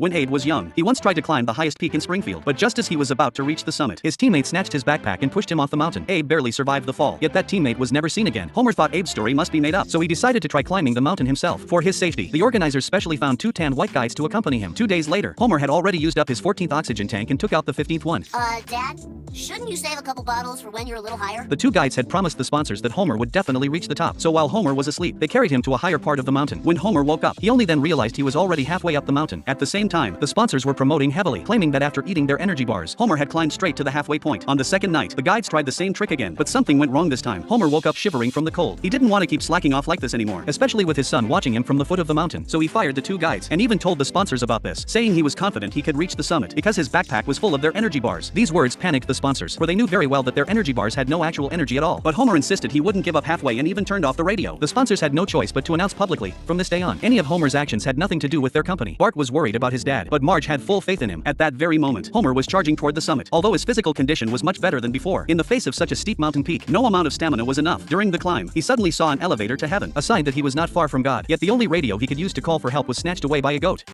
When Abe was young, he once tried to climb the highest peak in Springfield, but just as he was about to reach the summit, his teammate snatched his backpack and pushed him off the mountain. Abe barely survived the fall, yet that teammate was never seen again. Homer thought Abe's story must be made up, so he decided to try climbing the mountain himself. For his safety, the organizers specially found 2 tanned white guides to accompany him. 2 days later, Homer had already used up his 14th oxygen tank and took out the 15th one. Dad, shouldn't you save a couple bottles for when you're a little higher? The 2 guides had promised the sponsors that Homer would definitely reach the top, so while Homer was asleep, they carried him to a higher part of the mountain. When Homer woke up, he only then realized he was already halfway up the mountain. At the same time, the sponsors were promoting heavily, claiming that after eating their energy bars, Homer had climbed straight to the halfway point. On the second night, the guides tried the same trick again, but something went wrong this time. Homer woke up shivering from the cold. He didn't want to keep slacking off like this anymore, especially with his son watching him from the foot of the mountain, so he fired the 2 guides and even told the sponsors about this, saying he was confident he could reach the summit because his backpack was full of their energy bars. These words panicked the sponsors, for they knew very well that their energy bars had no actual energy at all. But Homer insisted he wouldn't give up halfway and even turned off the radio. The sponsors had no choice but to announce publicly, from this day on, any of Homer's actions had nothing to do with their company. Bart was worried about his dad, but Marge had full faith in him. At that very moment, Homer was charging toward the summit. Although his physical condition was much better than before, in the face of such a steep mountain peak, no amount of stamina was enough. During the climb, he suddenly saw an elevator to heaven, a sign that he was not far from God. Yet the only radio he could use to call for help was snatched away by a goat.